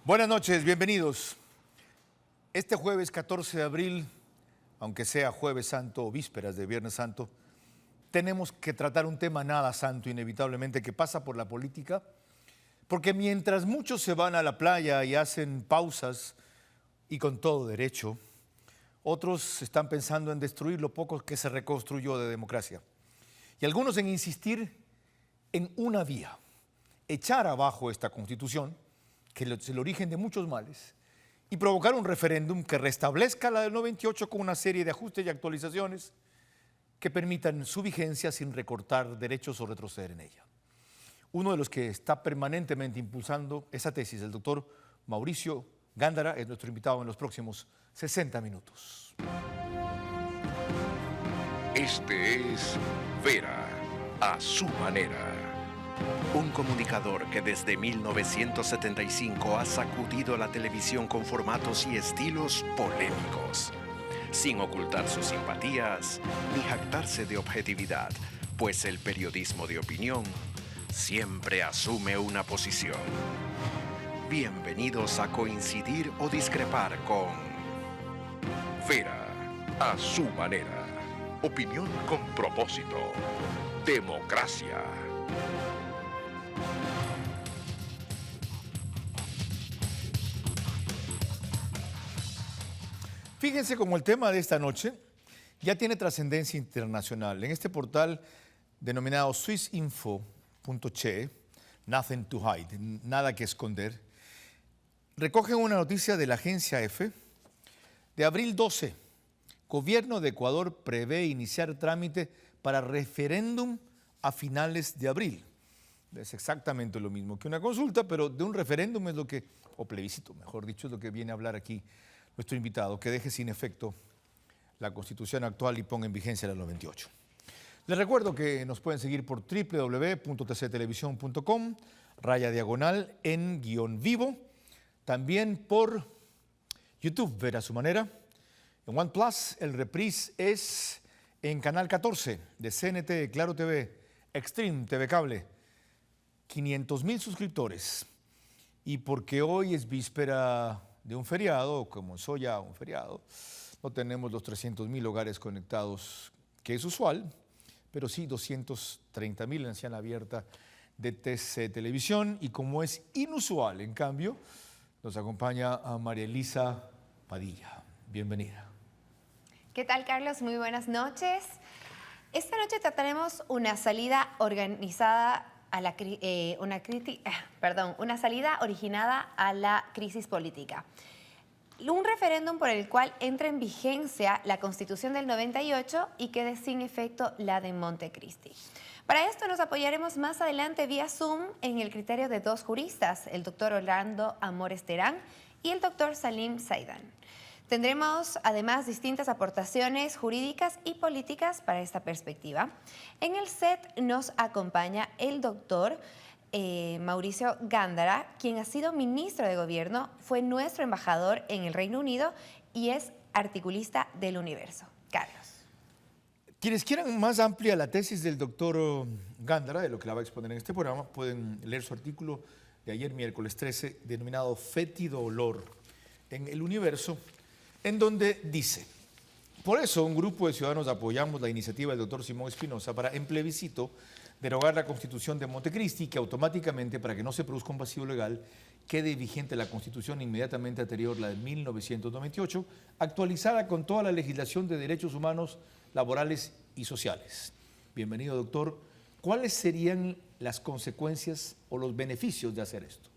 Buenas noches, bienvenidos. Este jueves 14 de abril, aunque sea jueves santo o vísperas de Viernes Santo, tenemos que tratar un tema nada santo, inevitablemente, que pasa por la política, porque mientras muchos se van a la playa y hacen pausas, y con todo derecho, otros están pensando en destruir lo poco que se reconstruyó de democracia. Y algunos en insistir en una vía, echar abajo esta Constitución, que es el origen de muchos males, y provocar un referéndum que restablezca la del 98 con una serie de ajustes y actualizaciones que permitan su vigencia sin recortar derechos o retroceder en ella. Uno de los que está permanentemente impulsando esa tesis, el doctor Mauricio Gándara, es nuestro invitado en los próximos 60 minutos. Este es Vera, a su manera. Un comunicador que desde 1975 ha sacudido la televisión con formatos y estilos polémicos, sin ocultar sus simpatías ni jactarse de objetividad, pues el periodismo de opinión siempre asume una posición. Bienvenidos a coincidir o discrepar con Vera, a su manera. Opinión con propósito. Democracia. Fíjense cómo el tema de esta noche ya tiene trascendencia internacional. En este portal denominado swissinfo.che, Nothing to Hide, nada que esconder, recogen una noticia de la agencia EFE de abril 12. Gobierno de Ecuador prevé iniciar trámite para referéndum a finales de abril. Es exactamente lo mismo que una consulta, pero de un referéndum es lo que, o plebiscito, mejor dicho, es lo que viene a hablar aquí nuestro invitado, que deje sin efecto la Constitución actual y ponga en vigencia la del 98. Les recuerdo que nos pueden seguir por www.tctelevisión.com, /diagonal en _vivo, también por YouTube, ver a su manera. En OnePlus, el reprise es en Canal 14 de CNT, Claro TV, Extreme, TV Cable. 500,000 suscriptores. Y porque hoy es víspera de un feriado, o comenzó ya un feriado, no tenemos los 300,000 hogares conectados, que es usual, pero sí 230,000 en señal abierta de TC Televisión. Y como es inusual, en cambio, nos acompaña a María Elisa Padilla. Bienvenida. ¿Qué tal, Carlos? Muy buenas noches. Esta noche trataremos una salida organizada a la una salida originada a la crisis política. Un referéndum por el cual entre en vigencia la Constitución del 98 y quede sin efecto la de Montecristi. Para esto nos apoyaremos más adelante vía Zoom en el criterio de dos juristas, el doctor Orlando Amores Terán y el doctor Salim Zaidan. Tendremos además distintas aportaciones jurídicas y políticas para esta perspectiva. En el set nos acompaña el doctor Mauricio Gándara, quien ha sido ministro de Gobierno, fue nuestro embajador en el Reino Unido y es articulista del Universo. Carlos. Quienes quieran más amplia la tesis del doctor Gándara, de lo que la va a exponer en este programa, pueden leer su artículo de ayer, miércoles 13, denominado Fétido Olor, en el Universo, en donde dice: por eso un grupo de ciudadanos apoyamos la iniciativa del doctor Simón Espinosa para, en plebiscito, derogar la Constitución de Montecristi, que automáticamente, para que no se produzca un vacío legal, quede vigente la Constitución inmediatamente anterior, la de 1998, actualizada con toda la legislación de derechos humanos, laborales y sociales. Bienvenido, doctor. ¿Cuáles serían las consecuencias o los beneficios de hacer esto?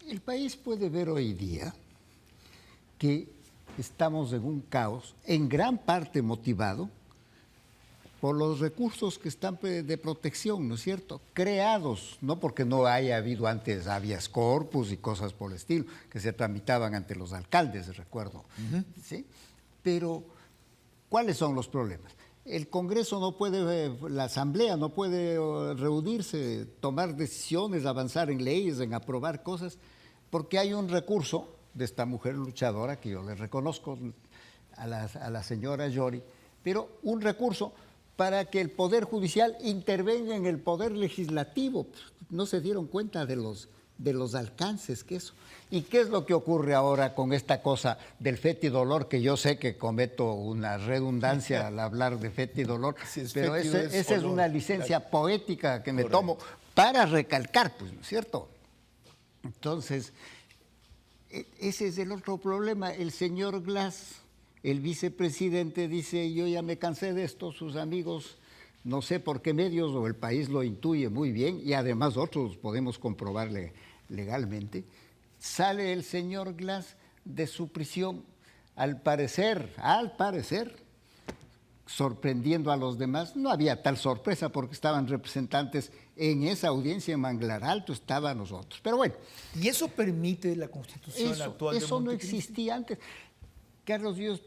El país puede ver hoy día que estamos en un caos, en gran parte motivado por los recursos que están de protección, ¿no es cierto? Creados, no porque no haya habido antes habeas corpus y cosas por el estilo, que se tramitaban ante los alcaldes, recuerdo. ¿Sí? Pero, ¿cuáles son los problemas? El Congreso no puede, la Asamblea no puede reunirse, tomar decisiones, avanzar en leyes, en aprobar cosas, porque hay un recurso de esta mujer luchadora, que yo le reconozco a la señora Yori, pero un recurso para que el Poder Judicial intervenga en el Poder Legislativo. No se dieron cuenta de de los alcances que eso. ¿Y qué es lo que ocurre ahora con esta cosa del fetidolor? Que yo sé que cometo una redundancia al hablar de fetidolor, Si es pero fétido, esa es olor. una licencia poética que me Correcto. tomo para recalcar, pues, ¿no es cierto? Entonces, ese es el otro problema. El señor Glass, el vicepresidente, dice, yo ya me cansé de esto, sus amigos, no sé por qué medios o el país lo intuye muy bien, y además otros podemos comprobarle legalmente. Sale el señor Glass de su prisión, al parecer, sorprendiendo a los demás. No había tal sorpresa porque estaban representantes en esa audiencia en Manglar Alto, estaban nosotros. Pero bueno, ¿Y eso permite la Constitución actual de eso no Montecristi? existía antes. Carlos, yo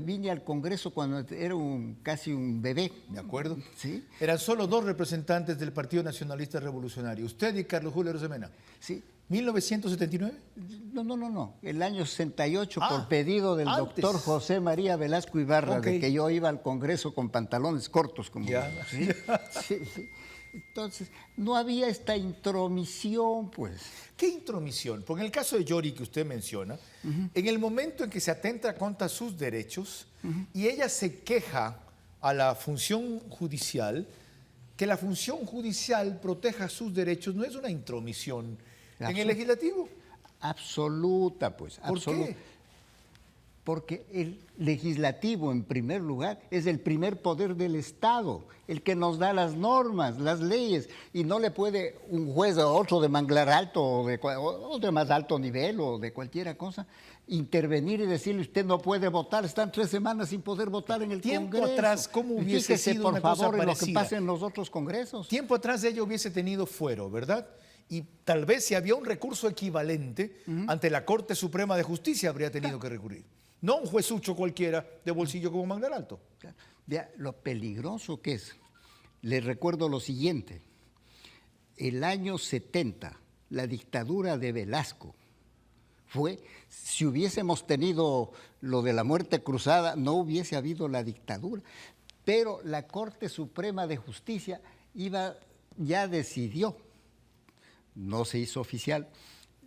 vine al Congreso cuando era casi un bebé. ¿De acuerdo? Sí, Eran solo dos representantes del Partido Nacionalista Revolucionario, usted y Carlos Julio Arosemena. sí. ¿1979? No. El año 68, Ah, por pedido del antes. doctor José María Velasco Ibarra, Ok. de que yo iba al Congreso con pantalones cortos, como Ya. ¿sí? Sí. Entonces, no había esta intromisión, pues. ¿Qué intromisión? Porque en el caso de Yori que usted menciona, en el momento en que se atenta contra sus derechos y ella se queja a la función judicial, que la función judicial proteja sus derechos, no es una intromisión en el legislativo. Absoluta, pues. ¿Por absoluta. qué? Porque el legislativo, en primer lugar, es el primer poder del Estado, el que nos da las normas, las leyes, y no le puede un juez o otro de Manglar Alto o de más alto nivel o de cualquiera cosa intervenir y decirle usted no puede votar, están 3 semanas sin poder votar en el Tiempo Congreso. atrás, ¿cómo hubiese Fíjese, sido por una cosa favor, en lo que parecida? pasa en los otros congresos. Tiempo atrás ella hubiese tenido fuero, ¿verdad? Y tal vez si había un recurso equivalente ante la Corte Suprema de Justicia habría tenido que recurrir. No un juezucho cualquiera de bolsillo como Manglar Alto. Vea lo peligroso que es. Les recuerdo lo siguiente. El año 70, la dictadura de Velasco fue, si hubiésemos tenido lo de la muerte cruzada, no hubiese habido la dictadura. Pero la Corte Suprema de Justicia ya decidió, no se hizo oficial,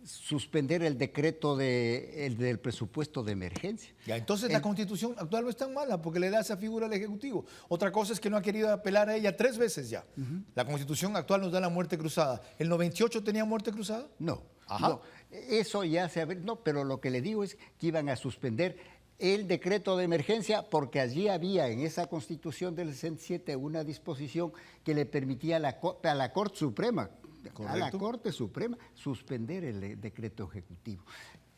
suspender el decreto del presupuesto de emergencia. Ya, entonces la Constitución actual no es tan mala porque le da esa figura al Ejecutivo. Otra cosa es que no ha querido apelar a ella 3 veces ya. La Constitución actual nos da la muerte cruzada. ¿El 98 tenía muerte cruzada? No, Ajá. no, eso ya no, pero lo que le digo es que iban a suspender el decreto de emergencia porque allí había en esa Constitución del 67 una disposición que le permitía a la Corte Suprema, a la Correcto. Corte Suprema, suspender el decreto ejecutivo.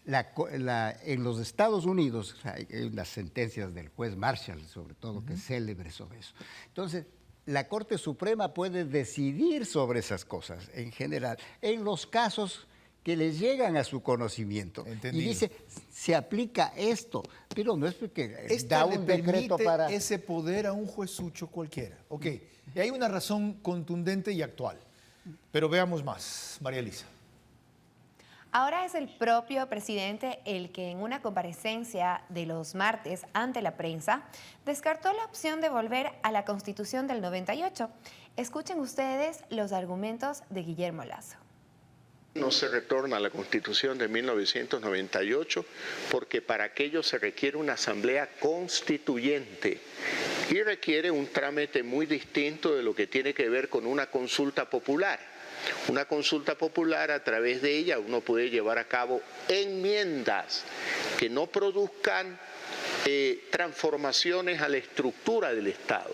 En los Estados Unidos hay unas sentencias del juez Marshall, sobre todo, que es célebre sobre eso. Entonces, la Corte Suprema puede decidir sobre esas cosas en general, en los casos que les llegan a su conocimiento. Entendido. Y dice, se aplica esto, pero no es porque Esta da le un decreto permite para... ese poder a un juezucho cualquiera. Ok, y hay una razón contundente y actual. Pero veamos más, María Elisa. Ahora es el propio presidente el que en una comparecencia de los martes ante la prensa descartó la opción de volver a la Constitución del 98. Escuchen ustedes los argumentos de Guillermo Lasso. No se retorna a la Constitución de 1998 porque para aquello se requiere una asamblea constituyente y requiere un trámite muy distinto de lo que tiene que ver con una consulta popular. Una consulta popular, a través de ella uno puede llevar a cabo enmiendas que no produzcan transformaciones a la estructura del Estado.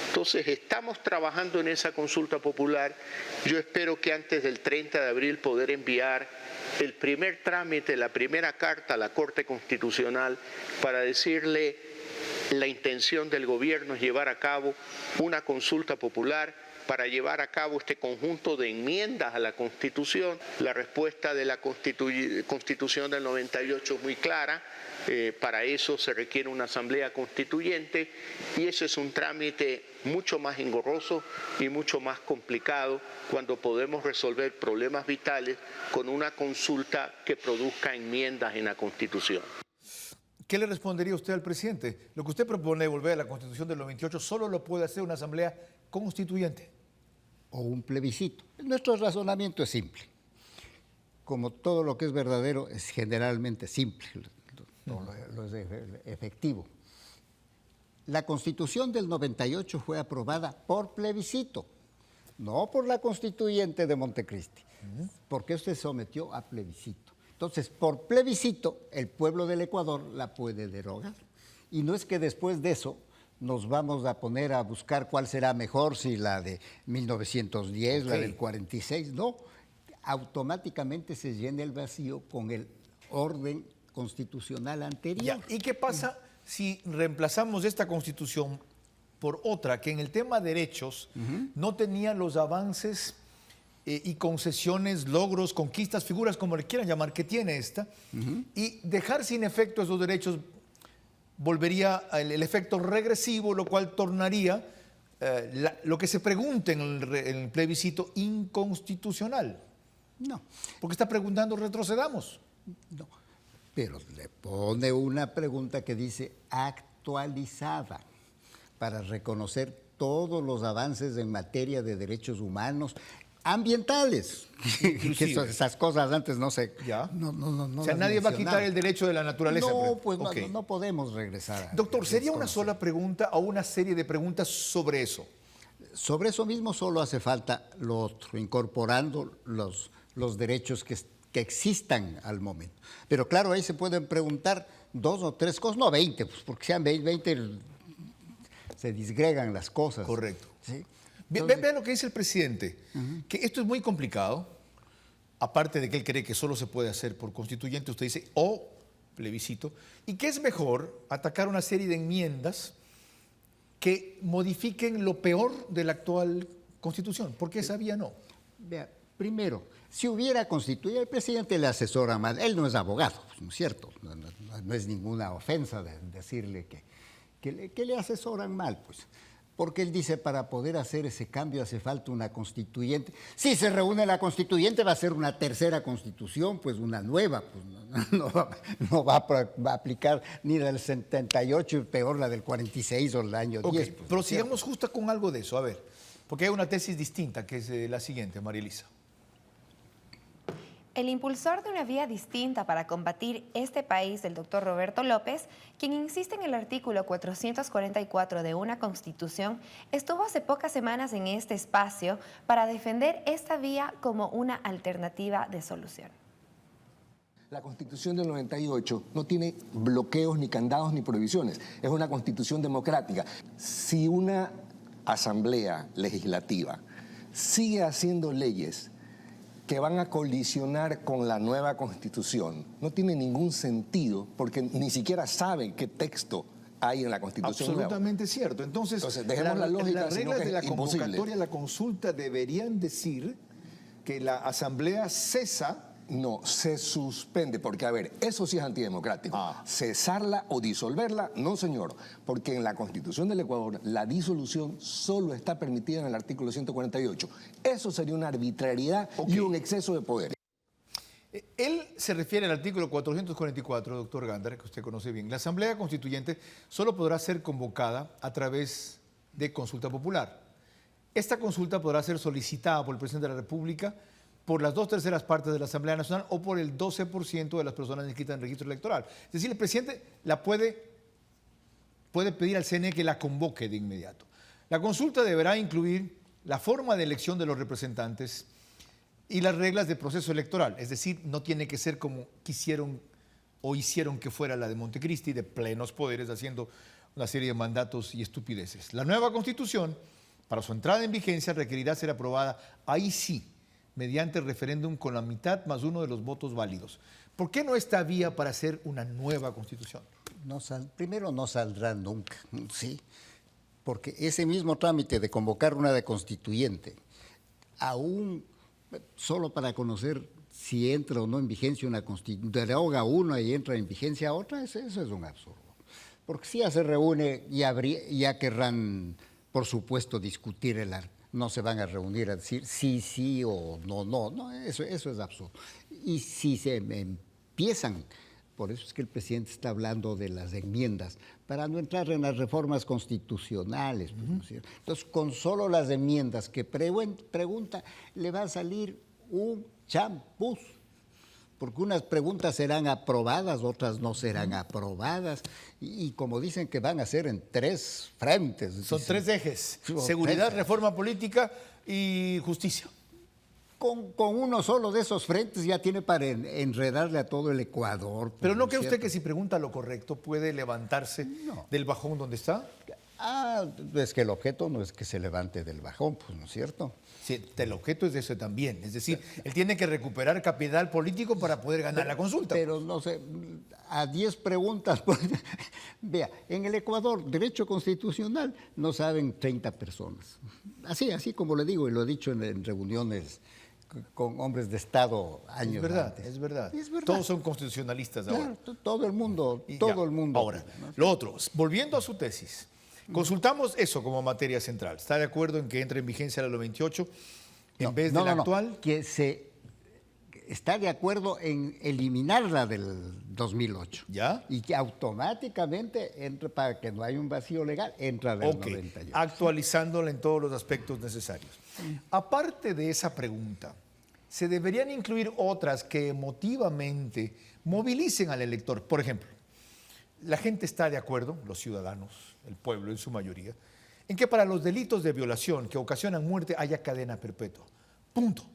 Entonces, estamos trabajando en esa consulta popular. Yo espero que antes del 30 de abril poder enviar el primer trámite, la primera carta a la Corte Constitucional para decirle la intención del gobierno es llevar a cabo una consulta popular para llevar a cabo este conjunto de enmiendas a la Constitución. La respuesta de la Constitución del 98 es muy clara. Para eso se requiere una asamblea constituyente y ese es un trámite mucho más engorroso y mucho más complicado cuando podemos resolver problemas vitales con una consulta que produzca enmiendas en la Constitución. ¿Qué le respondería usted al presidente? Lo que usted propone, volver a la Constitución del 98, solo lo puede hacer una asamblea constituyente. O un plebiscito. Nuestro razonamiento es simple. como todo lo que es verdadero, es generalmente simple, lo es efectivo. La Constitución del 98 fue aprobada por plebiscito, no por la constituyente de Montecristi, porque se sometió a plebiscito. Entonces, por plebiscito, el pueblo del Ecuador la puede derogar. Y no es que después de eso nos vamos a poner a buscar cuál será mejor, si la de 1910, la del 46, no. Automáticamente se llena el vacío con el orden constitucional anterior. ¿Y qué pasa si reemplazamos esta constitución por otra que en el tema de derechos no tenía los avances y concesiones, logros, conquistas, figuras, como le quieran llamar, que tiene esta, y dejar sin efecto esos derechos volvería el efecto regresivo, lo cual tornaría lo que se pregunte en el plebiscito inconstitucional? No. Porque está preguntando retrocedamos. No, pero le pone una pregunta que dice actualizada para reconocer todos los avances en materia de derechos humanos, ambientales, que esas cosas antes no se... ¿Ya? No, o sea, nadie va a quitar el derecho de la naturaleza. No, pues okay. no podemos regresar. Doctor, ¿sería una sola pregunta o una serie de preguntas sobre eso? Sobre eso mismo solo hace falta lo otro, incorporando los derechos que existan al momento. Pero claro, ahí se pueden preguntar 2 o 3 cosas, no 20, pues porque sean 20 se disgregan las cosas. Correcto. ¿Sí? Vean lo que dice el presidente, que esto es muy complicado, aparte de que él cree que solo se puede hacer por constituyente, usted dice, o plebiscito, y que es mejor atacar una serie de enmiendas que modifiquen lo peor de la actual Constitución, porque esa vía no. Vea, primero, si hubiera constituido, el presidente le asesora mal, él no es abogado, ¿no es cierto? No es ninguna ofensa decirle que le asesoran mal, pues. Porque él dice, para poder hacer ese cambio hace falta una constituyente. Si se reúne la constituyente va a ser una tercera constitución, pues una nueva, pues no va a aplicar ni la del 78 y peor la del 46 o el año 10. Pues, pero sigamos justo con algo de eso, a ver, porque hay una tesis distinta que es la siguiente, María Elisa. El impulsor de una vía distinta para combatir este país, el doctor Roberto López, quien insiste en el artículo 444 de una Constitución, estuvo hace pocas semanas en este espacio para defender esta vía como una alternativa de solución. La Constitución del 98 no tiene bloqueos, ni candados, ni prohibiciones. Es una Constitución democrática. Si una asamblea legislativa sigue haciendo leyes que van a colisionar con la nueva Constitución, no tiene ningún sentido porque ni siquiera saben qué texto hay en la Constitución. Absolutamente cierto. Entonces dejemos la lógica, las reglas de la imposible. convocatoria, la consulta deberían decir que la Asamblea cesa. No, se suspende, porque a ver, eso sí es antidemocrático. Cesarla o disolverla, no señor, porque en la Constitución del Ecuador la disolución solo está permitida en el artículo 148. Eso sería una arbitrariedad y un exceso de poder. Él se refiere al artículo 444, doctor Gándara, que usted conoce bien. La Asamblea Constituyente solo podrá ser convocada a través de consulta popular. Esta consulta podrá ser solicitada por el presidente de la República, por las 2/3 partes de la Asamblea Nacional o por el 12% de las personas inscritas en el registro electoral. Es decir, el presidente la puede pedir al CNE que la convoque de inmediato. La consulta deberá incluir la forma de elección de los representantes y las reglas de proceso electoral. Es decir, no tiene que ser como quisieron o hicieron que fuera la de Montecristi, de plenos poderes, haciendo una serie de mandatos y estupideces. La nueva Constitución, para su entrada en vigencia, requerirá ser aprobada, ahí sí, mediante referéndum con la mitad más uno de los votos válidos. ¿Por qué no esta vía para hacer una nueva Constitución? Primero no saldrá nunca, ¿sí? Porque ese mismo trámite de convocar una de constituyente, aún solo para conocer si entra o no en vigencia una constitución, deroga una y entra en vigencia otra, eso es un absurdo. Porque si ya se reúne, ya querrán, por supuesto, discutir el arte. No se van a reunir a decir sí o no, eso es absurdo. Y si se empiezan, por eso es que el presidente está hablando de las enmiendas, para no entrar en las reformas constitucionales. ¿No es cierto? Entonces, con solo las enmiendas que pregunta, le va a salir un champús. porque unas preguntas serán aprobadas, otras no serán aprobadas, y como dicen que van a ser en 3 frentes. Son dicen. 3 ejes: Son seguridad, 3. reforma política y justicia. Con uno solo de esos frentes ya tiene para enredarle a todo el Ecuador. pues, Pero ¿no es cree usted cierto? que si pregunta lo correcto puede levantarse del bajón donde está? Es que el objeto no es que se levante del bajón, pues, ¿no es cierto? Sí, el objeto es de eso también. Es decir, él tiene que recuperar capital político para poder ganar la consulta. Pero no sé, a 10 preguntas, pues, vea, en el Ecuador, derecho constitucional, no saben 30 personas. Así como le digo, y lo he dicho en reuniones con hombres de Estado años Es verdad, antes. es verdad. Es verdad. Todos son constitucionalistas ahora. Claro, todo el mundo, Y todo ya, el mundo. Ahora, lo otro, volviendo a su tesis, consultamos eso como materia central. ¿Está de acuerdo en que entre en vigencia la 28 en vez de la actual? Que se está de acuerdo en eliminarla del 2008. ¿Ya? Y que automáticamente entre, para que no haya un vacío legal, entra del Ok, 98. actualizándola en todos los aspectos necesarios. Aparte de esa pregunta, se deberían incluir otras que emotivamente movilicen al elector. Por ejemplo, la gente está de acuerdo, los ciudadanos, el pueblo en su mayoría, en que para los delitos de violación que ocasionan muerte haya cadena perpetua. Punto.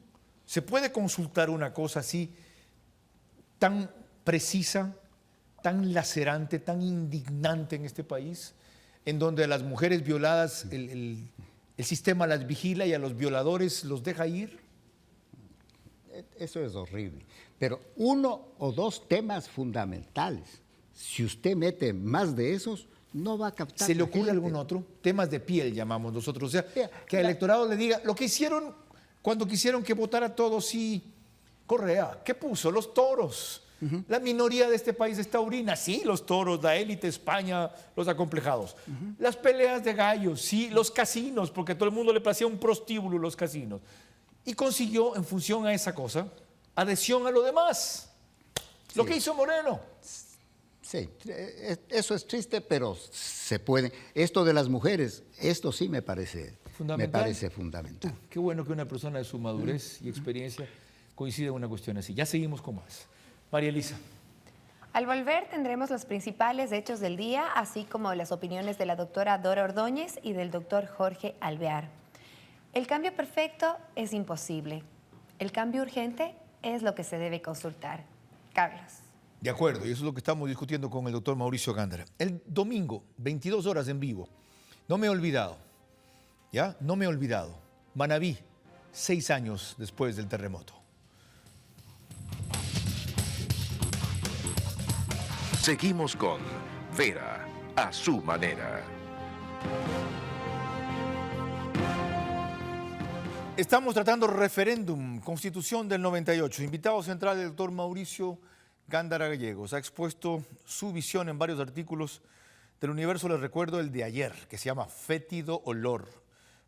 ¿Se puede consultar una cosa así tan precisa, tan lacerante, tan indignante en este país, en donde a las mujeres violadas el sistema las vigila y a los violadores los deja ir? Eso es horrible. Pero 1 o 2 temas fundamentales, si usted mete más de esos, no va a captar. ¿Se le la ocurre gente. algún otro? Temas de piel llamamos nosotros. O sea, Mira, que al electorado le diga lo que hicieron cuando quisieron que votara todos sí. Correa, ¿qué puso? Los toros. La minoría de este país es taurina. Sí, los toros, la élite, España, los acomplejados. Las peleas de gallos, sí, los casinos, porque a todo el mundo le parecía un prostíbulo los casinos. Y consiguió, en función a esa cosa, adhesión a lo demás. Lo que hizo Moreno. Sí, eso es triste, pero se puede. Esto de las mujeres, esto sí me parece fundamental. Qué bueno que una persona de su madurez y experiencia coincida en una cuestión así. Ya seguimos con más. María Elisa. Al volver tendremos los principales hechos del día, así como las opiniones de la doctora Dora Ordóñez y del doctor Jorge Alvear. El cambio perfecto es imposible. El cambio urgente es lo que se debe consultar. Carlos. De acuerdo, y eso es lo que estamos discutiendo con el doctor Mauricio Gándara. El domingo, 22 horas en vivo. No me he olvidado, ¿ya? No me he olvidado. Manabí, 6 años después del terremoto. Seguimos con Vera a su manera. Estamos tratando referéndum, Constitución del 98. Invitado central el doctor Mauricio Gándara Gallegos. Ha expuesto su visión en varios artículos del Universo. Les recuerdo el de ayer, que se llama Fétido Olor,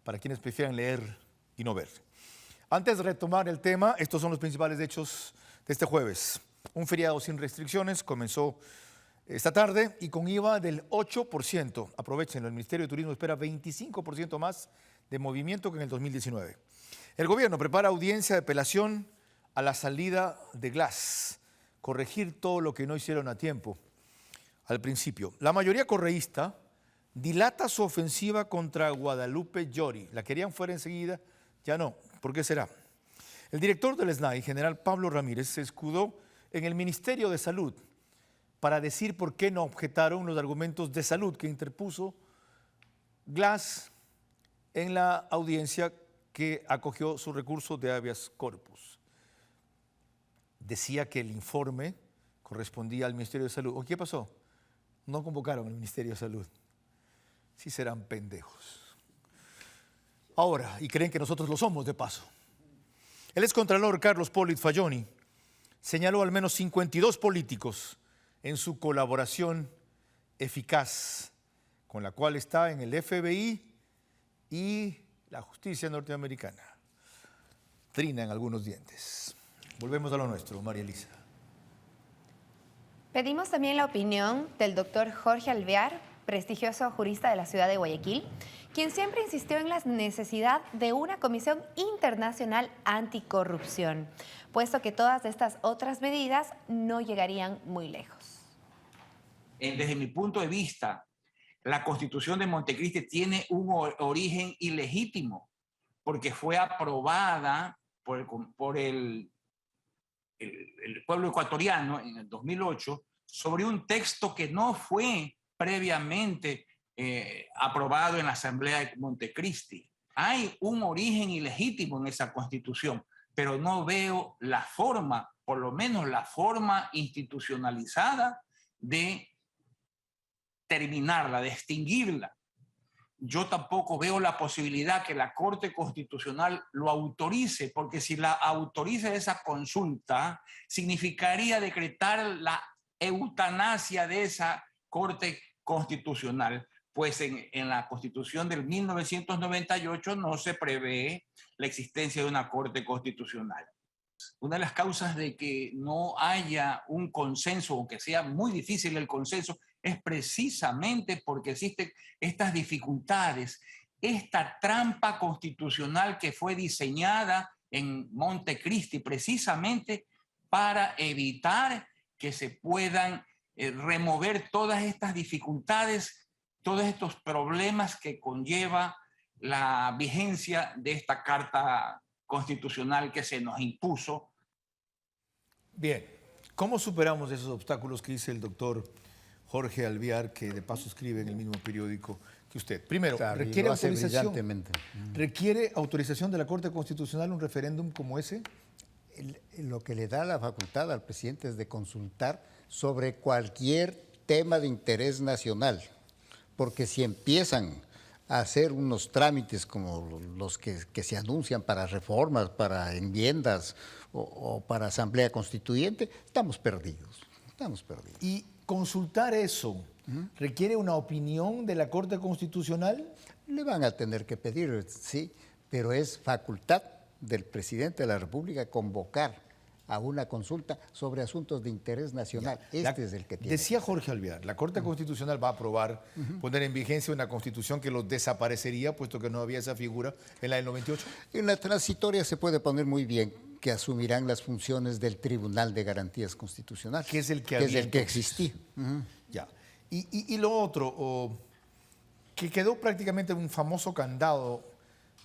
para quienes prefieran leer y no ver. Antes de retomar el tema, estos son los principales hechos de este jueves. Un feriado sin restricciones comenzó esta tarde y con IVA del 8%. Aprovechenlo, el Ministerio de Turismo espera 25% más de movimiento que en el 2019. El gobierno prepara audiencia de apelación a la salida de Glass, corregir todo lo que no hicieron a tiempo al principio. La mayoría correísta dilata su ofensiva contra Guadalupe Llori. La querían fuera enseguida, ya no. ¿Por qué será? El director del SNAI, general Pablo Ramírez, se escudó en el Ministerio de Salud para decir por qué no objetaron los argumentos de salud que interpuso Glass en la audiencia que acogió su recurso de habeas corpus. Decía que el informe correspondía al Ministerio de Salud. ¿O qué pasó? No convocaron al Ministerio de Salud. Sí serán pendejos. Ahora, y creen que nosotros lo somos de paso. El excontralor Carlos Polit Falloni señaló al menos 52 políticos en su colaboración eficaz, con la cual está en el FBI y la justicia norteamericana. Trina en algunos dientes. Volvemos a lo nuestro, María Elisa. Pedimos también la opinión del doctor Jorge Alvear, prestigioso jurista de la ciudad de Guayaquil, quien siempre insistió en la necesidad de una comisión internacional anticorrupción, puesto que todas estas otras medidas no llegarían muy lejos. Desde mi punto de vista, la Constitución de Montecristi tiene un origen ilegítimo, porque fue aprobada por el pueblo ecuatoriano en el 2008 sobre un texto que no fue previamente aprobado en la Asamblea de Montecristi. Hay un origen ilegítimo en esa Constitución, pero no veo la forma, por lo menos la forma institucionalizada de terminarla, de extinguirla. Yo tampoco veo la posibilidad que la Corte Constitucional lo autorice, porque si la autoriza esa consulta, significaría decretar la eutanasia de esa Corte Constitucional, pues en la Constitución del 1998 no se prevé la existencia de una Corte Constitucional. Una de las causas de que no haya un consenso, o que sea muy difícil el consenso, es precisamente porque existen estas dificultades, esta trampa constitucional que fue diseñada en Montecristi precisamente para evitar que se puedan remover todas estas dificultades, todos estos problemas que conlleva la vigencia de esta Carta Constitucional que se nos impuso. Bien, ¿cómo superamos esos obstáculos que dice el doctor Jorge Alvear, que de paso escribe en el mismo periódico que usted? Primero, Claro, ¿requiere lo hace autorización? brillantemente. ¿Requiere autorización de la Corte Constitucional un referéndum como ese? Lo que le da la facultad al presidente es de consultar sobre cualquier tema de interés nacional, porque si empiezan a hacer unos trámites como los que se anuncian para reformas, para enmiendas o para asamblea constituyente, estamos perdidos. Y consultar eso requiere una opinión de la Corte Constitucional. Le van a tener que pedir, sí, pero es facultad del presidente de la República convocar a una consulta sobre asuntos de interés nacional. Este es el que tiene. Decía Jorge Alvear, la Corte Constitucional va a aprobar poner en vigencia una constitución que los desaparecería, puesto que no había esa figura en la del 98. En la transitoria se puede poner muy bien que asumirán las funciones del Tribunal de Garantías Constitucionales. Que es el que que, había es el que entonces. existía. Ya. Y lo otro, que quedó prácticamente un famoso candado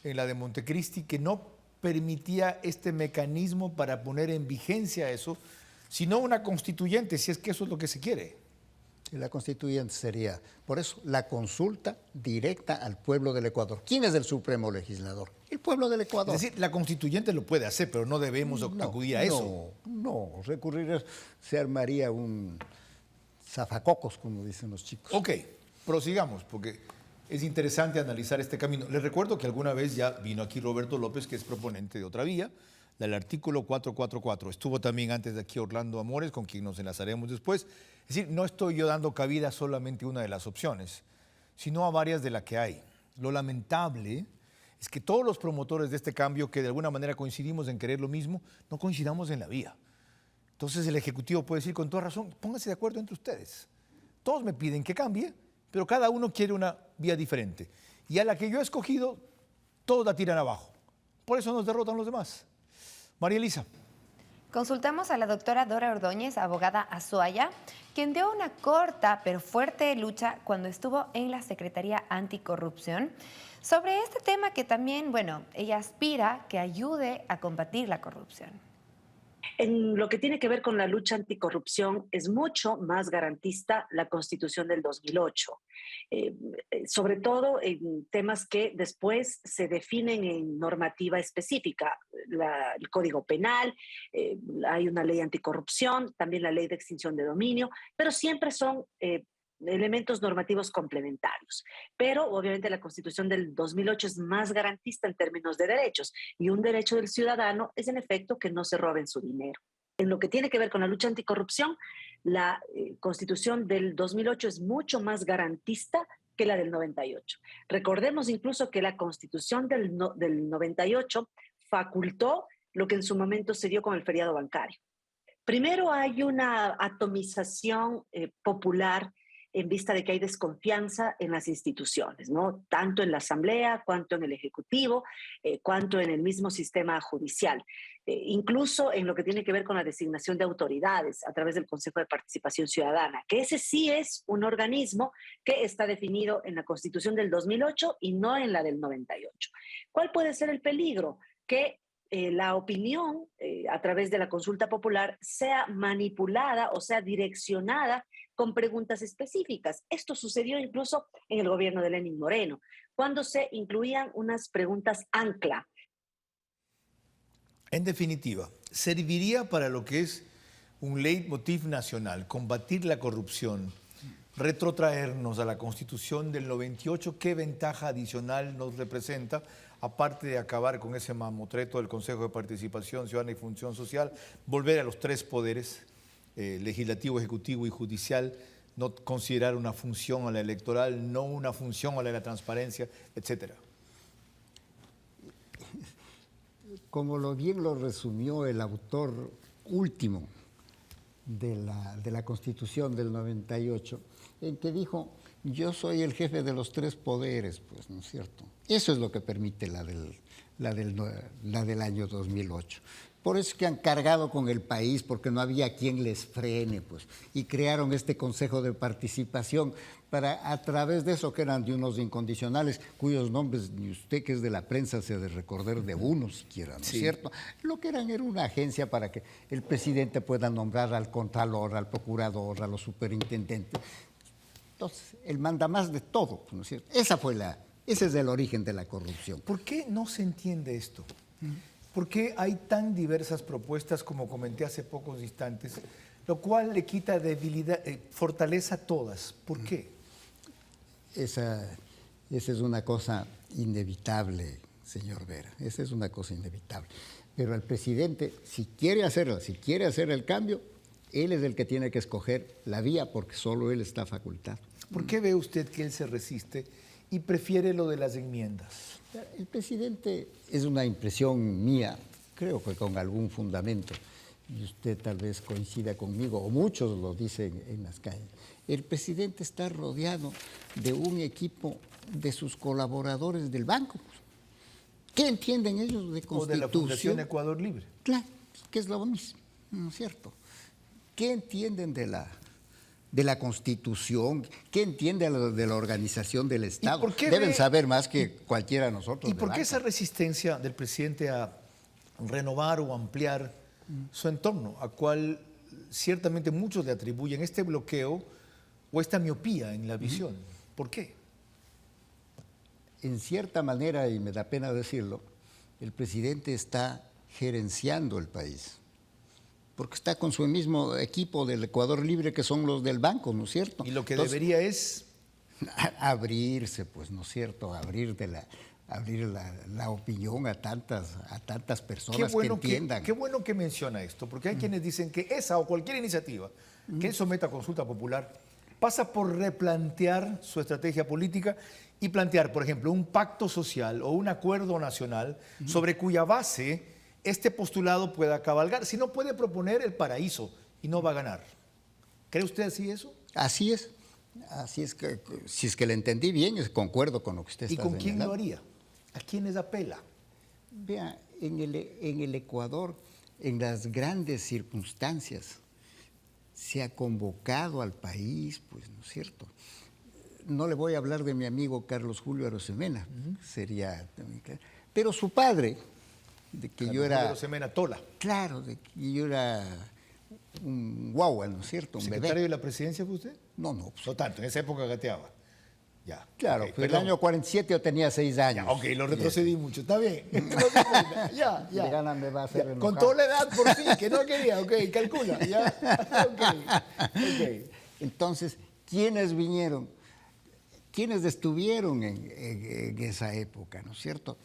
en la de Montecristi, que no permitía este mecanismo para poner en vigencia eso, sino una constituyente, si es que eso es lo que se quiere. La constituyente sería, por eso, la consulta directa al pueblo del Ecuador. ¿Quién es el supremo legislador? El pueblo del Ecuador. Es decir, la constituyente lo puede hacer, pero no debemos acudir a eso. No, recurrir se armaría un zafacocos, como dicen los chicos. Ok, prosigamos, porque es interesante analizar este camino. Les recuerdo que alguna vez ya vino aquí Roberto López, que es proponente de otra vía, del artículo 444. Estuvo también antes de aquí Orlando Amores, con quien nos enlazaremos después. Es decir, no estoy yo dando cabida solamente a una de las opciones, sino a varias de las que hay. Lo lamentable es que todos los promotores de este cambio, que de alguna manera coincidimos en querer lo mismo, no coincidamos en la vía. Entonces el Ejecutivo puede decir con toda razón, pónganse de acuerdo entre ustedes. Todos me piden que cambie, pero cada uno quiere una vía diferente. Y a la que yo he escogido, todos la tiran abajo. Por eso nos derrotan los demás. María Elisa. Consultamos a la doctora Dora Ordóñez, abogada azuaya, quien dio una corta pero fuerte lucha cuando estuvo en la Secretaría Anticorrupción sobre este tema que también, bueno, ella aspira que ayude a combatir la corrupción. En lo que tiene que ver con la lucha anticorrupción, es mucho más garantista la Constitución del 2008, sobre todo en temas que después se definen en normativa específica, el Código Penal, hay una ley anticorrupción, también la ley de extinción de dominio, pero siempre son elementos normativos complementarios. Pero obviamente la Constitución del 2008 es más garantista en términos de derechos, y un derecho del ciudadano es en efecto que no se roben su dinero. En lo que tiene que ver con la lucha anticorrupción, la Constitución del 2008 es mucho más garantista que la del 98. Recordemos incluso que la Constitución del 98 facultó lo que en su momento se dio con el feriado bancario. Primero hay una atomización popular en vista de que hay desconfianza en las instituciones, ¿no? Tanto en la Asamblea, cuanto en el Ejecutivo, cuanto en el mismo sistema judicial. Incluso en lo que tiene que ver con la designación de autoridades a través del Consejo de Participación Ciudadana, que ese sí es un organismo que está definido en la Constitución del 2008 y no en la del 98. ¿Cuál puede ser el peligro? Que la opinión a través de la consulta popular sea manipulada o sea direccionada con preguntas específicas. Esto sucedió incluso en el gobierno de Lenín Moreno, cuando se incluían unas preguntas ancla. En definitiva, ¿serviría para lo que es un leitmotiv nacional, combatir la corrupción, retrotraernos a la Constitución del 98? ¿Qué ventaja adicional nos representa, aparte de acabar con ese mamotreto del Consejo de Participación Ciudadana y Función Social, volver a los tres poderes, legislativo, ejecutivo y judicial, no considerar una función a la electoral, no una función a la de la transparencia, etcétera? Como bien lo resumió el autor último de la Constitución del 98, en que dijo, yo soy el jefe de los tres poderes, pues, ¿no es cierto? Eso es lo que permite la del año 2008. Por eso es que han cargado con el país, porque no había quien les frene, pues, y crearon este Consejo de Participación para, a través de eso, que eran de unos incondicionales, cuyos nombres ni usted, que es de la prensa, se ha de recordar de uno siquiera, ¿no es cierto? Lo que eran era una agencia para que el presidente pueda nombrar al contralor, al procurador, a los superintendentes. Entonces, el mandamás de todo, ¿no es cierto? Ese es el origen de la corrupción. ¿Por qué no se entiende esto? ¿Por qué hay tan diversas propuestas, como comenté hace pocos instantes, lo cual le quita debilidad, fortaleza a todas? ¿Por qué? Esa es una cosa inevitable, señor Vera. Esa es una cosa inevitable. Pero el presidente, si quiere hacer el cambio, él es el que tiene que escoger la vía, porque solo él está facultado. ¿Por qué ve usted que él se resiste y prefiere lo de las enmiendas? El presidente, es una impresión mía, creo que con algún fundamento, y usted tal vez coincida conmigo, o muchos lo dicen en las calles. El presidente está rodeado de un equipo de sus colaboradores del banco. ¿Qué entienden ellos de Constitución? O de la Fundación Ecuador Libre. Claro, que es lo mismo, ¿no es cierto? ¿Qué entienden de la Constitución? ¿Qué entienden de la organización del Estado? Deben saber más que cualquiera de nosotros. ¿Y por qué esa resistencia del presidente a renovar o ampliar su entorno, a cual ciertamente muchos le atribuyen este bloqueo o esta miopía en la visión? ¿Por qué? En cierta manera, y me da pena decirlo, el presidente está gerenciando el país, porque está con su mismo equipo del Ecuador Libre, que son los del banco, ¿no es cierto? Y lo que debería es abrirse, pues, ¿no es cierto? Abrir la opinión a tantas personas que entiendan. Qué bueno que menciona esto, porque hay quienes dicen que esa o cualquier iniciativa que él someta a consulta popular pasa por replantear su estrategia política y plantear, por ejemplo, un pacto social o un acuerdo nacional sobre cuya base este postulado pueda cabalgar. Si no, puede proponer el paraíso y no va a ganar. ¿Cree usted así eso? Así es. Así es que, si es que le entendí bien, concuerdo con lo que usted está señalando. ¿Y con quién señalando. lo haría? ¿A quiénes apela? Vea, en el Ecuador, en las grandes circunstancias, se ha convocado al país, pues, ¿no es cierto? No le voy a hablar de mi amigo Carlos Julio Arosemena, sería también claro. Pero su padre, de que yo era... Arosemena Tola. Claro, de que yo era un guagua, ¿no es cierto? Un ¿Secretario bebé. de la presidencia fue usted? No, no. No tanto, en esa época gateaba. Ya. Claro, Okay, el año 47 yo tenía 6 años. Ya, ok, lo retrocedí mucho, está bien. Ya. De gana me va a hacer enojar. Con toda la edad, por fin, que no quería, ok, calcula, ya. Okay. Entonces, ¿quiénes vinieron? ¿Quiénes estuvieron en esa época, no es cierto?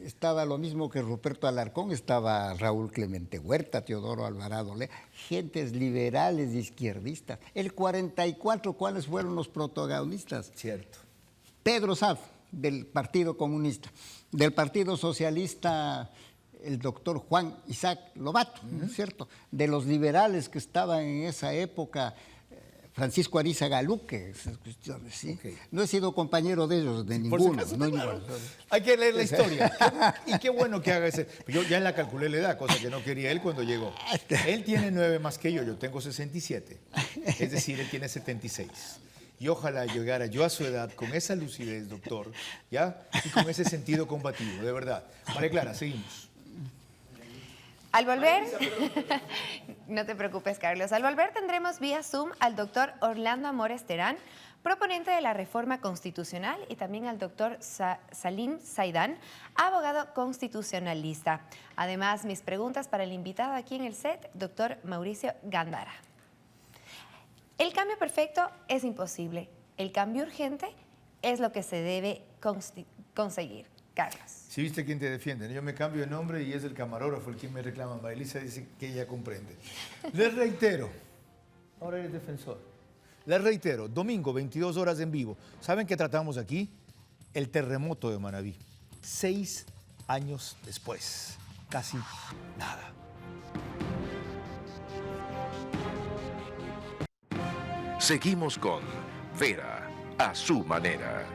Estaba lo mismo que Ruperto Alarcón, estaba Raúl Clemente Huerta, Teodoro Alvarado Lea, gentes liberales y izquierdistas. El 44, ¿cuáles fueron los protagonistas? Cierto. Pedro Saf, del Partido Comunista. Del Partido Socialista, el doctor Juan Isaac Lobato, ¿no es cierto? De los liberales que estaban en esa época, Francisco Ariza Galuque, esas cuestiones, ¿sí? Ok. No he sido compañero de ellos, de Por si ninguno. acaso, no, claro. no. Hay que leer la historia. Y qué bueno que haga ese. Yo ya le calculé la edad, cosa que no quería él cuando llegó. Él tiene 9 más que yo tengo 67. Es decir, él tiene 76. Y ojalá llegara yo a su edad con esa lucidez, doctor, ¿ya? Y con ese sentido combativo, de verdad. María Clara, seguimos. Al volver, no te preocupes, Carlos, al volver tendremos vía Zoom al doctor Orlando Amores Terán, proponente de la reforma constitucional, y también al doctor Salim Saidán, abogado constitucionalista. Además, mis preguntas para el invitado aquí en el set, doctor Mauricio Gándara. El cambio perfecto es imposible. El cambio urgente es lo que se debe conseguir. Carlos. Si viste quién te defiende, ¿no? Yo me cambio de nombre y es el camarógrafo el quien me reclama. Marilisa dice que ella comprende. Les reitero, ahora eres defensor. Les reitero, domingo, 22 horas en vivo. ¿Saben qué tratamos aquí? El terremoto de Manabí. 6 años después. Casi nada. Seguimos con Vera, a su manera.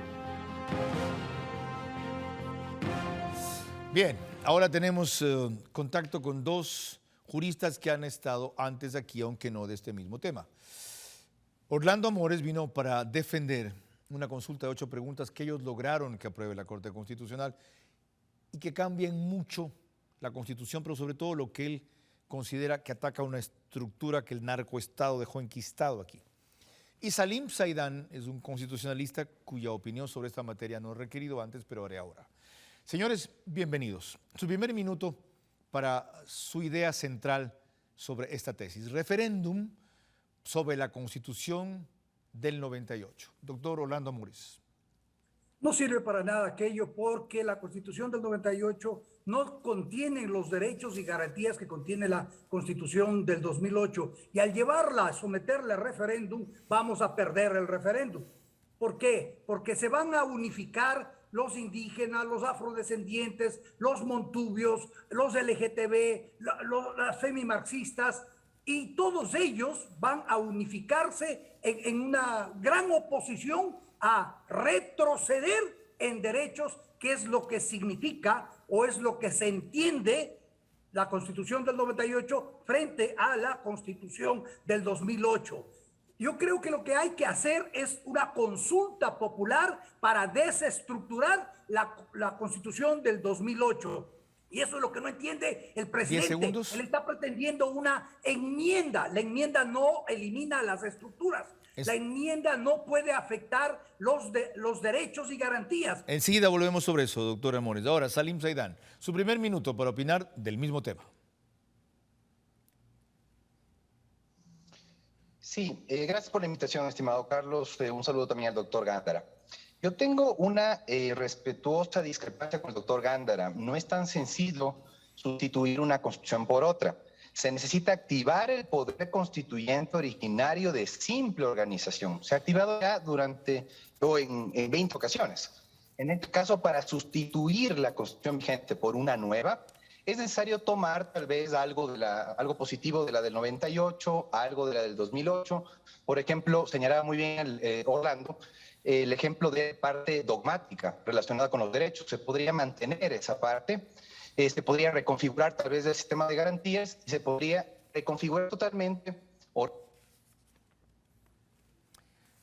Bien, ahora tenemos contacto con 2 juristas que han estado antes aquí, aunque no de este mismo tema. Orlando Amores vino para defender una consulta de 8 preguntas que ellos lograron que apruebe la Corte Constitucional y que cambien mucho la Constitución, pero sobre todo lo que él considera que ataca una estructura que el narcoestado dejó enquistado aquí. Y Salim Saidán es un constitucionalista cuya opinión sobre esta materia no he requerido antes, pero haré ahora. Señores, bienvenidos. Su primer minuto para su idea central sobre esta tesis. Referéndum sobre la Constitución del 98. Doctor Orlando Amores. No sirve para nada aquello porque la Constitución del 98 no contiene los derechos y garantías que contiene la Constitución del 2008. Y al llevarla, a someterla a referéndum, vamos a perder el referéndum. ¿Por qué? Porque se van a unificar los indígenas, los afrodescendientes, los montubios, los LGTB, las femimarxistas, y todos ellos van a unificarse en una gran oposición a retroceder en derechos, que es lo que significa o es lo que se entiende la Constitución del 98 frente a la Constitución del 2008. Yo creo que lo que hay que hacer es una consulta popular para desestructurar la Constitución del 2008. Y eso es lo que no entiende el presidente. 10 segundos. Él está pretendiendo una enmienda. La enmienda no elimina las estructuras. La enmienda no puede afectar los derechos y garantías. Enseguida volvemos sobre eso, doctor Amores. Ahora, Salim Saidán, su primer minuto para opinar del mismo tema. Sí, gracias por la invitación, estimado Carlos. Un saludo también al doctor Gándara. Yo tengo una respetuosa discrepancia con el doctor Gándara. No es tan sencillo sustituir una constitución por otra. Se necesita activar el poder constituyente originario de simple organización. Se ha activado ya en 20 ocasiones. En este caso, para sustituir la constitución vigente por una nueva, es necesario tomar tal vez algo positivo de la del 98, algo de la del 2008. Por ejemplo, señalaba muy bien Orlando, el ejemplo de parte dogmática relacionada con los derechos. Se podría mantener esa parte, se podría reconfigurar tal vez el sistema de garantías y se podría reconfigurar totalmente.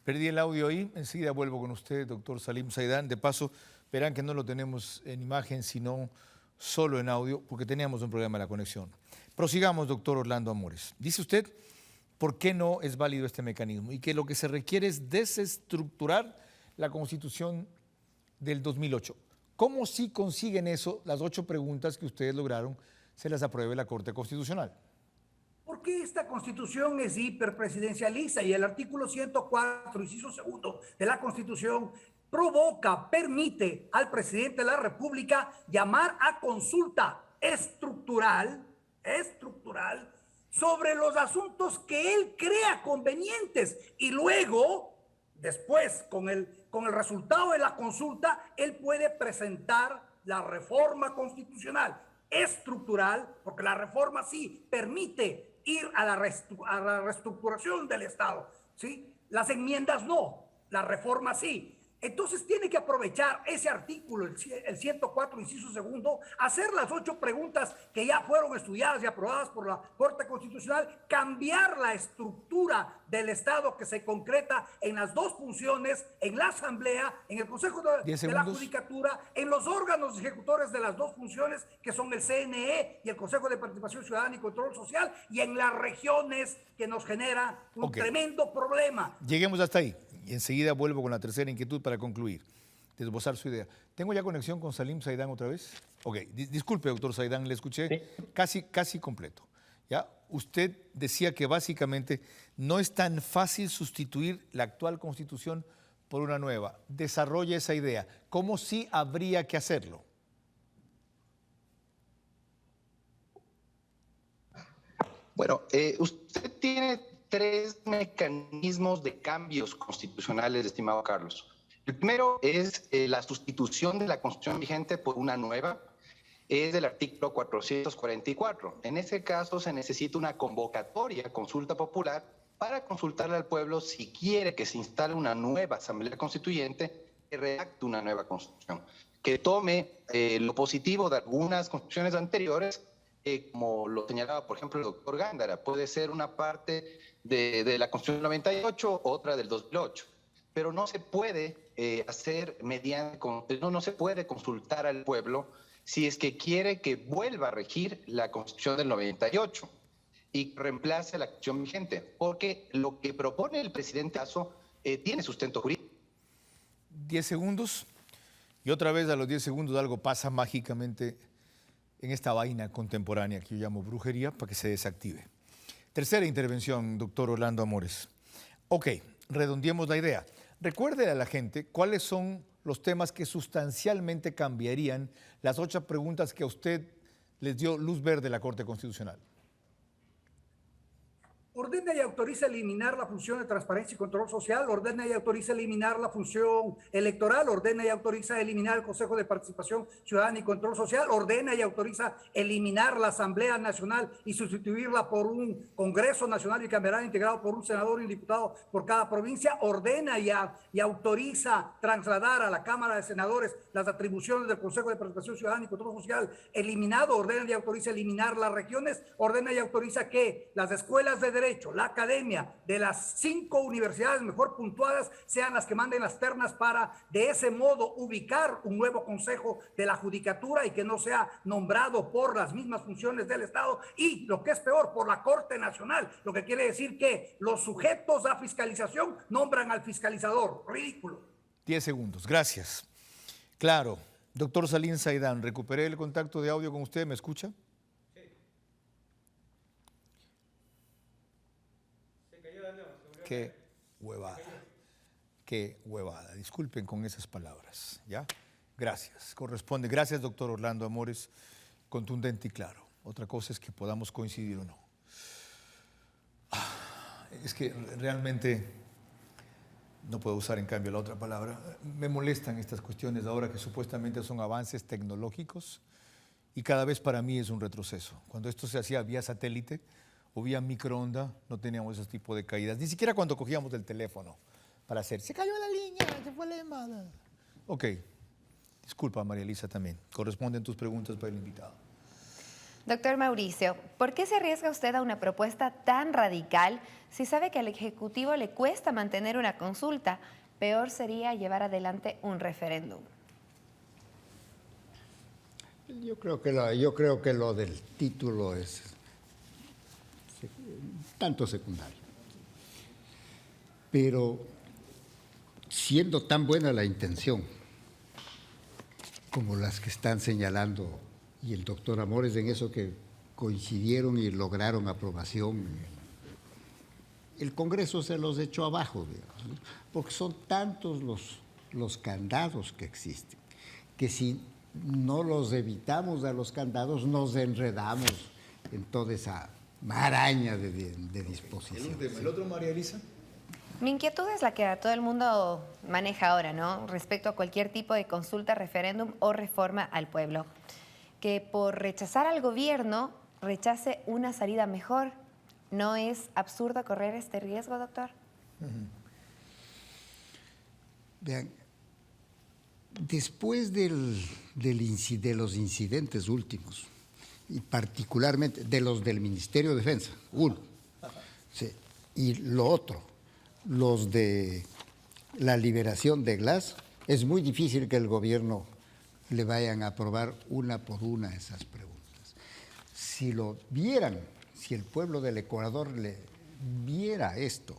Perdí el audio ahí, enseguida vuelvo con usted, doctor Salim Saidán. De paso, verán que no lo tenemos en imagen, sino solo en audio, porque teníamos un problema de la conexión. Prosigamos, doctor Orlando Amores. Dice usted, ¿por qué no es válido este mecanismo? Y que lo que se requiere es desestructurar la Constitución del 2008. ¿Cómo si consiguen eso, las 8 preguntas que ustedes lograron, se las apruebe la Corte Constitucional? Porque esta Constitución es hiperpresidencialista y el artículo 104, inciso segundo de la Constitución permite al presidente de la República llamar a consulta estructural sobre los asuntos que él crea convenientes y luego, después, con el resultado de la consulta, él puede presentar la reforma constitucional estructural, porque la reforma sí permite ir a la reestructuración del Estado, ¿sí? Las enmiendas no, la reforma sí. Entonces tiene que aprovechar ese artículo, el 104, inciso segundo, hacer las 8 preguntas que ya fueron estudiadas y aprobadas por la Corte Constitucional, cambiar la estructura del Estado que se concreta en las 2 funciones, en la Asamblea, en el Consejo de la Judicatura, en los órganos ejecutores de las 2 funciones, que son el CNE y el Consejo de Participación Ciudadana y Control Social, y en las regiones, que nos genera un tremendo problema. Lleguemos hasta ahí. Y enseguida vuelvo con la tercera inquietud para concluir, desbozar su idea. ¿Tengo ya conexión con Salim Saidán otra vez? Ok, disculpe, doctor Saidán, le escuché casi completo. ¿Ya? Usted decía que básicamente no es tan fácil sustituir la actual Constitución por una nueva. Desarrolle esa idea. ¿Cómo sí habría que hacerlo? Bueno, usted tiene 3 mecanismos de cambios constitucionales, estimado Carlos. El primero es la sustitución de la Constitución vigente por una nueva, es del artículo 444. En ese caso se necesita una convocatoria, consulta popular, para consultarle al pueblo si quiere que se instale una nueva Asamblea Constituyente que redacte una nueva Constitución, que tome lo positivo de algunas constituciones anteriores, como lo señalaba, por ejemplo, el doctor Gándara. Puede ser una parte de la Constitución del 98, otra del 2008, pero no se puede hacer no se puede consultar al pueblo si es que quiere que vuelva a regir la Constitución del 98 y reemplace la Constitución vigente, porque lo que propone el presidente Lasso tiene sustento jurídico. 10 segundos, y otra vez a los 10 segundos algo pasa mágicamente en esta vaina contemporánea que yo llamo brujería para que se desactive. Tercera intervención, doctor Orlando Amores. Ok, redondeemos la idea. Recuerde a la gente cuáles son los temas que sustancialmente cambiarían las 8 preguntas que a usted les dio luz verde la Corte Constitucional. Ordena y autoriza eliminar la función de transparencia y control social, ordena y autoriza eliminar la función electoral, ordena y autoriza eliminar el Consejo de Participación Ciudadana y Control Social, ordena y autoriza eliminar la Asamblea Nacional y sustituirla por un Congreso Nacional Bicameral integrado por un senador y un diputado por cada provincia, ordena y autoriza trasladar a la Cámara de Senadores las atribuciones del Consejo de Participación Ciudadana y Control Social eliminado, ordena y autoriza eliminar las regiones, ordena y autoriza que las escuelas de derecho, la academia de las 5 universidades mejor puntuadas sean las que manden las ternas para de ese modo ubicar un nuevo consejo de la judicatura y que no sea nombrado por las mismas funciones del Estado y, lo que es peor, por la Corte Nacional, lo que quiere decir que los sujetos a fiscalización nombran al fiscalizador. Ridículo. 10 segundos, gracias. Claro, doctor Salim Saidán, recuperé el contacto de audio con usted, ¿me escucha? Qué huevada. Disculpen con esas palabras, ¿ya? Gracias. Corresponde. Gracias, doctor Orlando Amores. Contundente y claro. Otra cosa es que podamos coincidir o no. Es que realmente no puedo usar en cambio la otra palabra. Me molestan estas cuestiones ahora que supuestamente son avances tecnológicos y cada vez para mí es un retroceso. Cuando esto se hacía vía satélite o vía microonda, no teníamos ese tipo de caídas. Ni siquiera cuando cogíamos el teléfono para hacer, se cayó la línea, se fue la llamada. Ok, disculpa María Elisa también. Corresponden tus preguntas para el invitado. Doctor Mauricio, ¿por qué se arriesga usted a una propuesta tan radical si sabe que al Ejecutivo le cuesta mantener una consulta? Peor sería llevar adelante un referéndum. Yo creo que lo del título es tanto secundario. Pero siendo tan buena la intención como las que están señalando y el doctor Amores en eso que coincidieron y lograron aprobación, el Congreso se los echó abajo, digamos, porque son tantos los candados que existen, que si no los evitamos a los candados nos enredamos en toda esa maraña de disposiciones. ¿El otro, María Elisa? Mi inquietud es la que a todo el mundo maneja ahora, ¿no? Respecto a cualquier tipo de consulta, referéndum o reforma al pueblo. Que por rechazar al gobierno, rechace una salida mejor ¿No es absurdo correr este riesgo, doctor? Vean, después de los incidentes últimos, y particularmente de los del Ministerio de Defensa, uno, sí, y lo otro, los de la liberación de Glass, es muy difícil que el gobierno le vayan a aprobar una por una esas preguntas. Si lo vieran, si el pueblo del Ecuador le viera esto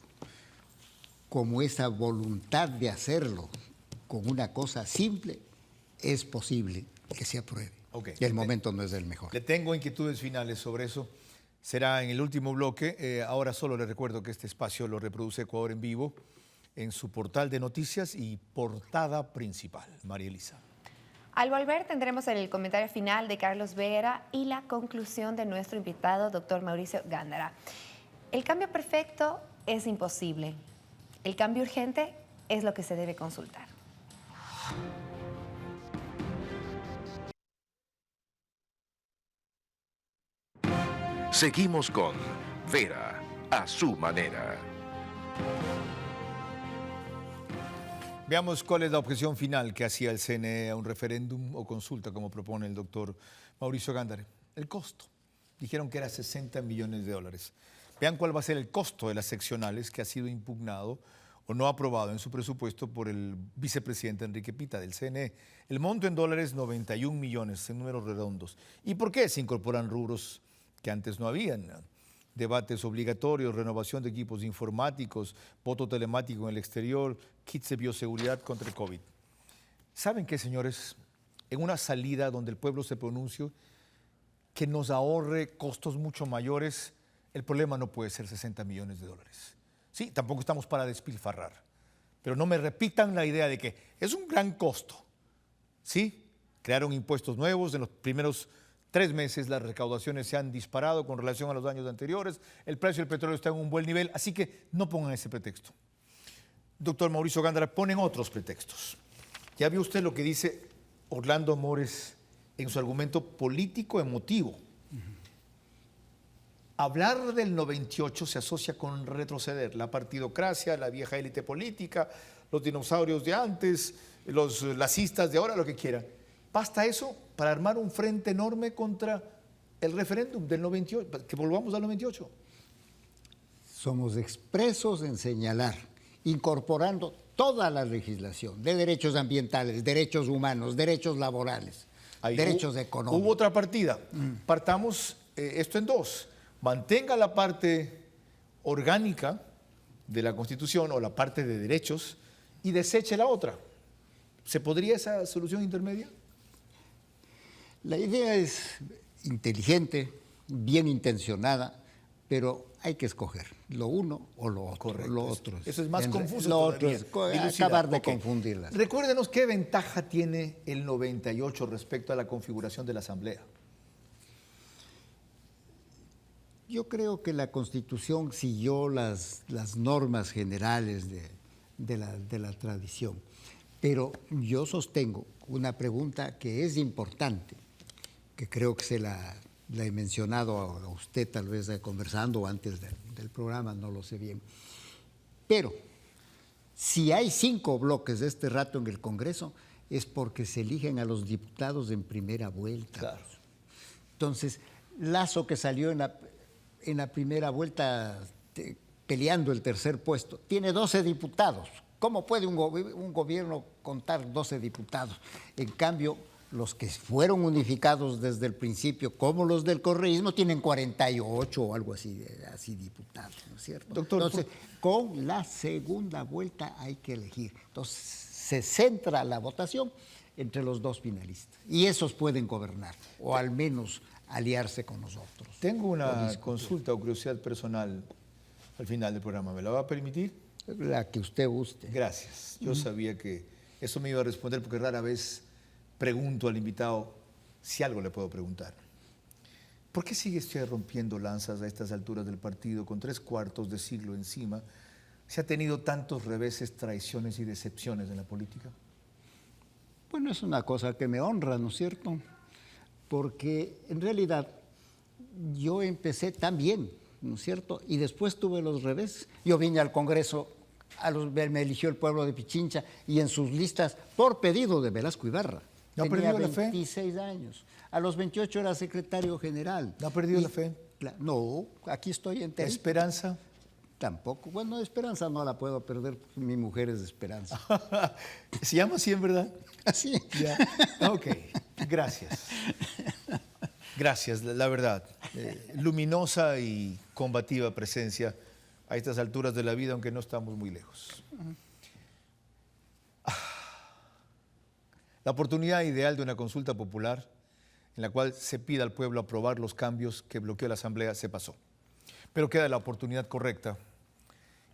como esa voluntad de hacerlo con una cosa simple, es posible que se apruebe. Okay. El momento no es el mejor. Le tengo inquietudes finales sobre eso. Será en el último bloque. Ahora solo le recuerdo que este espacio lo reproduce Ecuador en vivo en su portal de noticias y portada principal. María Elisa. Al volver tendremos el comentario final de Carlos Vera y la conclusión de nuestro invitado, doctor Mauricio Gándara. El cambio perfecto es imposible. El cambio urgente es lo que se debe consultar. Seguimos con Vera, a su manera. Veamos cuál es la objeción final que hacía el CNE a un referéndum o consulta, como propone el doctor Mauricio Gándara. El costo. Dijeron que era 60 millones de dólares. Vean cuál va a ser el costo de las seccionales que ha sido impugnado o no aprobado en su presupuesto por el vicepresidente Enrique Pita del CNE. El monto en dólares, 91 millones, en números redondos. ¿Y por qué se incorporan rubros que antes no habían? Debates obligatorios, renovación de equipos informáticos, voto telemático en el exterior, kits de bioseguridad contra el COVID. ¿Saben qué, señores? En una salida donde el pueblo se pronuncie, que nos ahorre costos mucho mayores, el problema no puede ser 60 millones de dólares. Sí, tampoco estamos para despilfarrar, pero no me repitan la idea de que es un gran costo. Sí, crearon impuestos nuevos en los primeros 3 meses, las recaudaciones se han disparado con relación a los años anteriores, el precio del petróleo está en un buen nivel, así que no pongan ese pretexto. Doctor Mauricio Gándara, ponen otros pretextos. Ya vio usted lo que dice Orlando Mores en su argumento político emotivo. Hablar del 98 se asocia con retroceder, la partidocracia, la vieja élite política, los dinosaurios de antes, los lacistas de ahora, lo que quieran. ¿Basta eso para armar un frente enorme contra el referéndum del 98? Que volvamos al 98. Somos expresos en señalar, incorporando toda la legislación de derechos ambientales, derechos humanos, derechos laborales, derechos económicos. Hubo otra partida. Partamos esto en dos. Mantenga la parte orgánica de la Constitución o la parte de derechos y deseche la otra. ¿Se podría esa solución intermedia? La idea es inteligente, bien intencionada, pero hay que escoger lo uno o lo otro. Correcto. Lo otro eso es más confuso lo todavía. otro es acabar de confundirlas. Recuérdenos qué ventaja tiene el 98 respecto a la configuración de la Asamblea. Yo creo que la Constitución siguió las normas generales de la tradición, pero yo sostengo una pregunta que es importante, que creo que se la he mencionado a usted tal vez conversando antes del programa, no lo sé bien. Pero si hay 5 bloques de este rato en el Congreso, es porque se eligen a los diputados en primera vuelta. Claro. Entonces, Lasso, que salió en la primera vuelta peleando el tercer puesto, tiene 12 diputados. ¿Cómo puede un gobierno contar 12 diputados? En cambio, los que fueron unificados desde el principio, como los del correísmo, tienen 48 o algo así diputados, ¿no es cierto? Doctor, entonces, con la segunda vuelta hay que elegir. Entonces, se centra la votación entre los 2 finalistas. Y esos pueden gobernar, o al menos aliarse con nosotros. Tengo una consulta o curiosidad personal al final del programa. ¿Me la va a permitir? La que usted guste. Gracias. Yo sabía que eso me iba a responder porque rara vez pregunto al invitado si algo le puedo preguntar. ¿Por qué sigue usted rompiendo lanzas a estas alturas del partido con 3/4 de siglo encima? ¿Se ha tenido tantos reveses, traiciones y decepciones en la política? Bueno, es una cosa que me honra, ¿no es cierto? Porque en realidad yo empecé también ¿no es cierto? Y después tuve los reveses. Yo vine al Congreso, me eligió el pueblo de Pichincha y en sus listas, por pedido de Velasco Ibarra. ¿No ha tenía perdido la fe? 26 años. A los 28 era secretario general. ¿No ha perdido la fe? No, aquí estoy entero. ¿Esperanza? Tampoco. Bueno, esperanza no la puedo perder, porque mi mujer es de Esperanza. ¿Se llama así en verdad? Así. Ya. Ok, gracias. Gracias, la verdad. Luminosa y combativa presencia a estas alturas de la vida, aunque no estamos muy lejos. La oportunidad ideal de una consulta popular en la cual se pida al pueblo aprobar los cambios que bloqueó la Asamblea se pasó. Pero queda la oportunidad correcta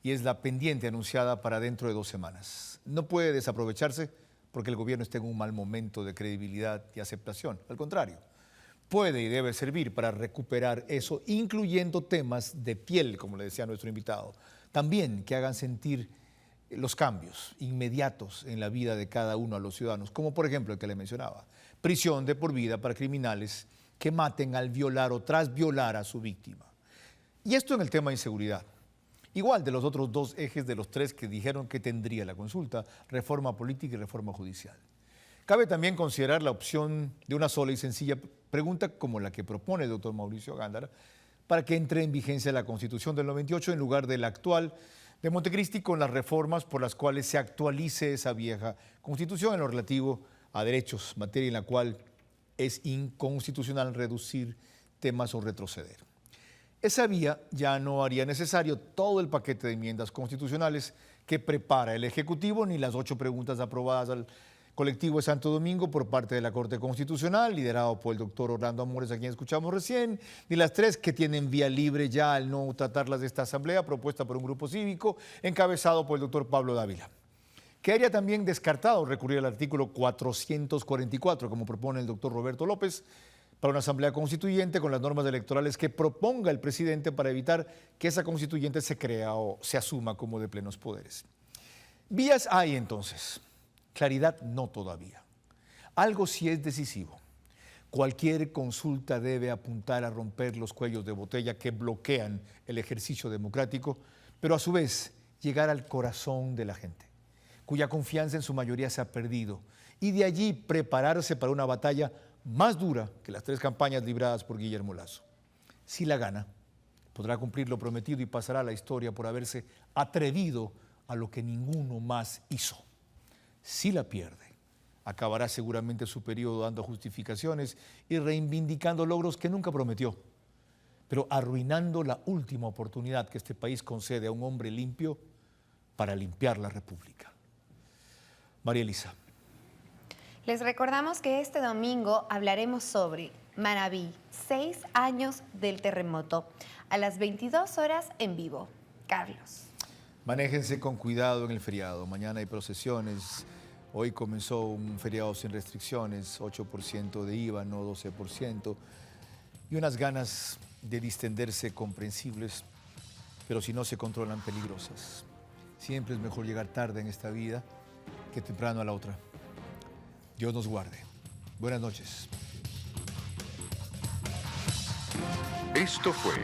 y es la pendiente anunciada para dentro de 2 semanas. No puede desaprovecharse porque el gobierno está en un mal momento de credibilidad y aceptación. Al contrario, puede y debe servir para recuperar eso, incluyendo temas de piel, como le decía nuestro invitado. También que hagan sentir los cambios inmediatos en la vida de cada uno a los ciudadanos, como por ejemplo el que le mencionaba, prisión de por vida para criminales que maten al violar o tras violar a su víctima. Y esto en el tema de inseguridad. Igual de los otros 2 ejes de los 3 que dijeron que tendría la consulta, reforma política y reforma judicial. Cabe también considerar la opción de una sola y sencilla pregunta como la que propone el doctor Mauricio Gándara para que entre en vigencia la Constitución del 98 en lugar de la actual de Montecristi con las reformas por las cuales se actualice esa vieja Constitución en lo relativo a derechos, materia en la cual es inconstitucional reducir temas o retroceder. Esa vía ya no haría necesario todo el paquete de enmiendas constitucionales que prepara el Ejecutivo, ni las 8 preguntas aprobadas al colectivo de Santo Domingo por parte de la Corte Constitucional, liderado por el doctor Orlando Amores, a quien escuchamos recién, ni las 3 que tienen vía libre ya al no tratarlas de esta asamblea, propuesta por un grupo cívico, encabezado por el doctor Pablo Dávila. Quedaría también descartado recurrir al artículo 444, como propone el doctor Roberto López, para una asamblea constituyente con las normas electorales que proponga el presidente para evitar que esa constituyente se crea o se asuma como de plenos poderes. Vías hay entonces, claridad no todavía. Algo sí es decisivo. Cualquier consulta debe apuntar a romper los cuellos de botella que bloquean el ejercicio democrático, pero a su vez llegar al corazón de la gente, cuya confianza en su mayoría se ha perdido, y de allí prepararse para una batalla más dura que las 3 campañas libradas por Guillermo Lasso. Si la gana, podrá cumplir lo prometido y pasará a la historia por haberse atrevido a lo que ninguno más hizo. Si la pierde, acabará seguramente su periodo dando justificaciones y reivindicando logros que nunca prometió, pero arruinando la última oportunidad que este país concede a un hombre limpio para limpiar la República. María Elisa. Les recordamos que este domingo hablaremos sobre Manabí, 6 años del terremoto, a las 22 horas en vivo. Carlos. Manéjense con cuidado en el feriado. Mañana hay procesiones. Hoy comenzó un feriado sin restricciones, 8% de IVA, no 12%. Y unas ganas de distenderse comprensibles, pero si no se controlan, peligrosas. Siempre es mejor llegar tarde en esta vida que temprano a la otra. Dios nos guarde. Buenas noches. Esto fue